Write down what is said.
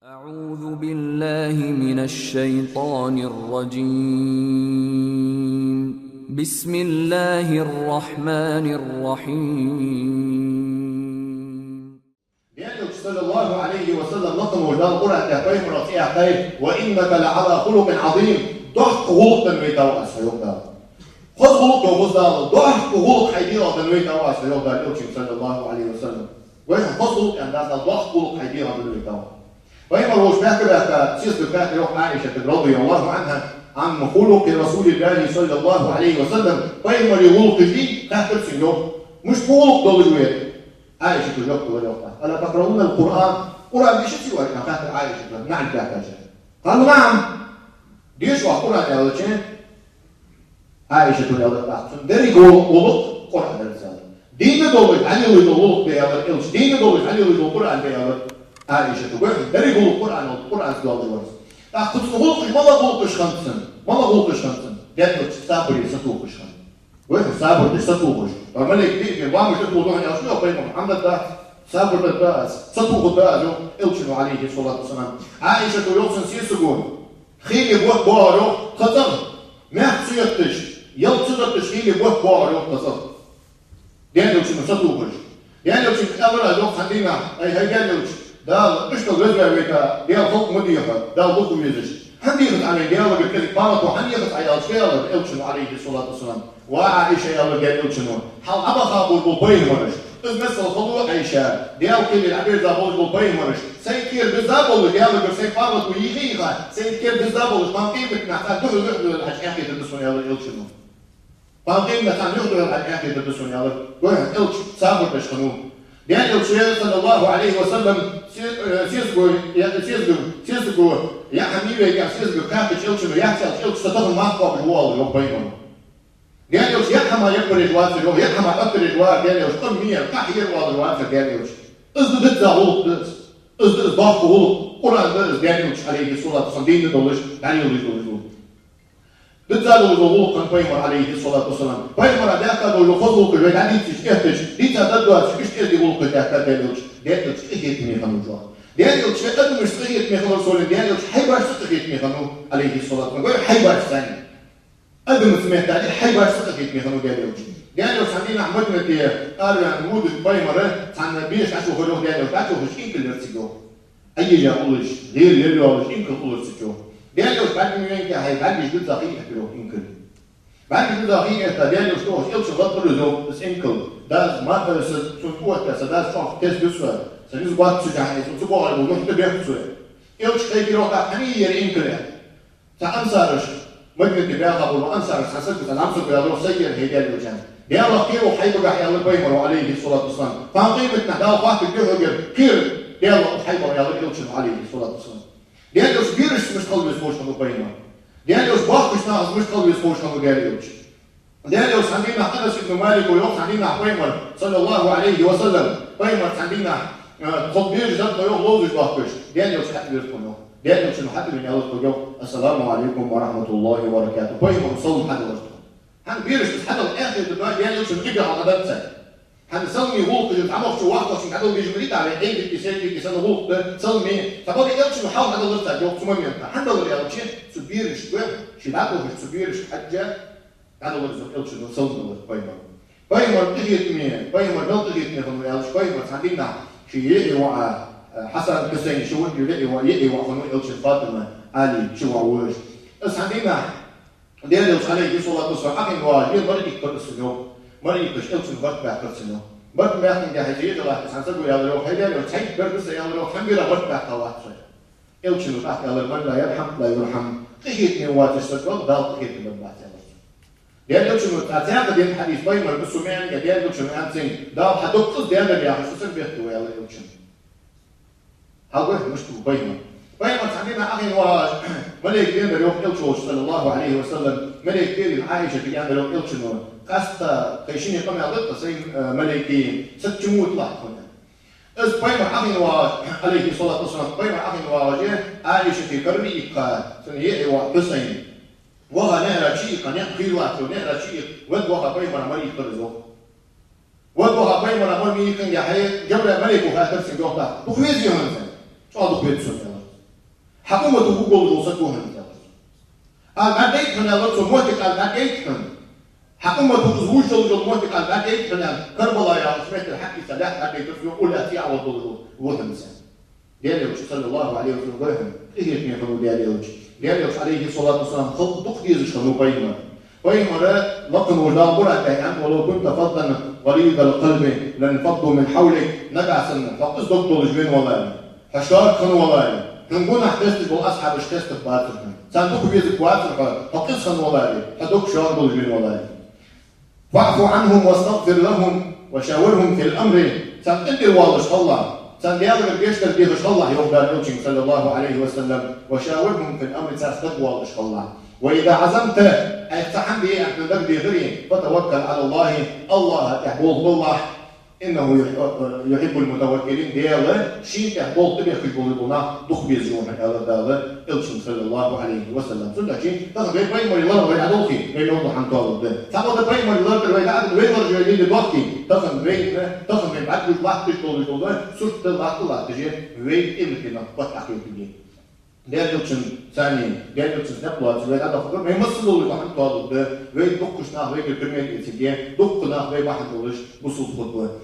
أعوذ بالله من الشيطان الرجيم. بسم الله الرحمن الرحيم. Dijelog sallallahu alaihi wa sallam naqmu dal Qur'an ta fahim rafi'a khair wa innaka la'ala khuluqin 'azim. Doch khuluqan wa tawas hayda. Khud khuluq wa khudal. Doch khuluq haydira dan wa tawas hayda sallallahu alaihi wa sallam. Wa khuluq an da doch khuluq haydira dan wa tawas. وإما هو بيحكي بقى سيرة بتاعت روح عائشة رضي الله عنها عن خلق رسول الله صلى الله عليه وسلم. وإما يقول قديم تحت السنوب مش خلق دول جوات عائشة تجوب ولا وقت. ألا تقرؤون القرآن؟ قرآن دي شو سوى كان تحت عائشة نعم تحت قالوا نعم. ديش واحد قرآن يا ولدين عائشة تقول يا ولد دري قول قرآن الرسالة. دين دول علي ويدول يا ولد دين دول علي ويدول قرآن يا ولد. عائشة تقول دري قول القرآن سؤال الورث. أخذ خلقش ما خلقش خمسة ما خلقش خمسة. جاتك صابر يستوقش خمسة. وين صابر تستوقش. فملك دي وعم يشتغل دوحني أشياء بين محمد ده صابر ده ستوقش ده جو إلشنو عليه الصلاة والسلام. عائشة تقول سيسقون خيل بوق بارو قطر ما خصيتش يلتصدش خيل بوق بارو قطر. يعني لو شنو ستوقش. يعني لو شنو أمر لو خلينا أي هيجانوش. ده مش تغزل بيتا دي فوق مديفة ده فوق ميزش حديث عن الجواب بالكذب قامت وحنيت على الشيء الشنو عليه الصلاة والسلام وعائشة يا رجال الشنو حال أبغى بالبين مرش إذ مثل خضوع عائشة ديال كل العبير ذا بالبين مرش سيكير بالزابل ديال بس قامت ويجيها سيكير بالزابل ما قيمة نحتاج دخل الحاجات تدرسون يا رجال الشنو ما قيمة نحتاج دخل الحاجات تدرسون يا رجال وين الش سافر بشنو يعني الرسول صلى الله عليه وسلم سيسقو يا حبيبي يا سيسقو كافي تشيلشنو يحصل تشيلش تدخل معك بالوال لو بينهم يعني وش يحما يكبر الواد لو يحما أكبر الواد يعني وش أمية كحير الواد الواد يعني وش أزدد زغول أزدد ضعف غول قرآن درس يعني وش عليه الصلاة والسلام دين دولش يعني يقولوا بتزالوا الوضوء كان بيمر عليه الصلاة والسلام بيمر ذاك لو فضلوا كل يعني تشكتش دي تدلوا تشكتش دي يقول كذا كذا ديالك تشكيت مي خنوجوا ديالك تشكيت مش تشكيت مي خنوج سولين ديالك حيبر تشكيت مي خنو عليه الصلاة والسلام غير حيبر ثاني قدم سمعت عليه حيبر تشكيت مي خنو ديالك سامين أحمد متي قالوا يعني مود بيمر عن بيش عشوا خلوه ديالك عشوا خشين كل نفسه أي يقولش غير يقولش إنك قولش تشوف ديالك بعد من ينك هاي بعد يجوز دقيقة كيلو إنكل بعد يجوز دقيقة ديالك شو إيش غلط كله بس إنكل ده ما بس سنقوة كذا ده شو كيس بيسوى سنيز قط سجاهي سنقوة على بقول حتى بيحصل إيش كي كيلو كحنية إنكل تأنصارش ممكن تبيعها قبل أنصارش حسب تنامسك بيادرو سير هي ديالك جان ديالك كيلو حيبقى حيالله بيمر عليه الصلاة والسلام فقيمة نحداه فاك الجهر كير ديالك حيبقى حيالله يلشن عليه الصلاة والسلام ديالوش بيرش مش قلبي سموش كانوا بينما ديالوش باخش ناس مش قلبي سموش كانوا ديالوش عندنا أنس بن مالك ويوم عندنا بيمر صلى الله عليه وسلم بيمر عندنا تطبير جد يوم لوزش باخش ديالوش حتى بيرتكنوا ديالوش إنه حتى من يالله تقول السلام عليكم ورحمة الله وبركاته بيمر صلوا حتى ورثه هن بيرش بس حتى الآخر ديالوش نرجع على دمسة هن سلمي وولق اللي تعمق شو واحد عشان كانوا بيجمريت على عين الكيسان وولق سلمي فبقى يقولش محاول هذا الغرفة جو ثمانية حتى لو يقولش سبيرش كويس شبابه مش سبيرش حاجة هذا الغرفة يقولش إنه سلمي بايمر تجيت مين بايمر بل تجيت مين خلنا يقولش بايمر عندنا شيء يقي وع حسن كسين شو ودي يقي وع خلنا يقولش فاطمة علي شو عوش بس عندنا ديالوش عليه الصلاة والسلام أكيد واجد مرة يكبر السنو مرة يكبر يقولش الوقت بعد السنو بس ما يحكي جاهزية الله تسانسبوا يا الله هيدا لو تحيي برد يا الله كم بيرا بس بعد الله شيء إلشنو تحكي الله من لا يرحم لا يرحم تجيت من وقت السكوت دال تجيت من بعد الله ديال إلشنو تعتقد دين حديث بايمر بسمعان ديال إلشنو أنتين دال حدوقت ديال اللي يحسوا سن بيحكوا يا الله إلشنو هذا مش بايمر عندنا أخي واج ملك دين اليوم إلشوش صلى الله عليه وسلم ملك دين عائشة في أن اليوم إلشنو قصة خيشيني قم يضط سين ملكي ست جمود لحظنا إذ بايمر أخي واج عليه الصلاة والسلام بايمر أخي واج عائشة في كربي إقاد سنية وحسين وها نهر شيء كان يقيل واتو نهر شيء ودوها بايمر مري يقرزو ودوها بايمر مري يمكن يحيي جبل ملك وها ترسل دوحة بخويز يهنزل شو هذا بخويز سنة حكومة وقول وصلتوها قال ما ديتهم يا لطف موتك قال ما ديتهم حكومة وزوج دول موتك قال ما ديتهم يا كربلاء يا سمعت الحكي سلاح ما ديتهم يقول أتي على دول وهم سن ديالوش صلى الله عليه وسلم قالهم إيه يتني فنو ديالوش عليه الصلاة والسلام خلط تخديز شنو بينما لقن وجدان برا تهيئان ولو كنت فضلا غليظ القلب لانفضوا من حولك نقع سنة فقص دكتور جبين والله حشار كان والله هنقول احتست بالاصحاب اشتست باترهم صندوق بيزك واتر فقص كان والله حدوك شار دول جبين والله فاعفوا عنهم واستغفر لهم وشاورهم في الامر سنقدر والله الله سنديالك بيشتر بيه الله يوم دار صلى الله عليه وسلم وشاورهم في الامر ساستقوى والله الله وإذا عزمت أفتحن به أحنا نبدي غيري فتوكل على الله الله تحبوه بالله إنه يحب المتوكلين دياله شيء تحبوه تبي في بولنا دخبي زيون على داله إلشن صلى الله عليه وسلم سنة شيء تاخذ بين مريض وين عدوخي بين يوضح عن طالب ده تاخذ بين مريض وين عدو وين رجع لي دلوقتي تاخذ بين بعد كل واحد يشتغل ده صرت الله تجي وين إمتنا بتحكي تجي ديالوشن ثاني ديالوشن نبلات وين هذا فكر ما يمثلوا اللي واحد طالب ده وين دكش ناخذ وين البرميل إنسان دك ناخذ وين واحد ولش بصوت خطوة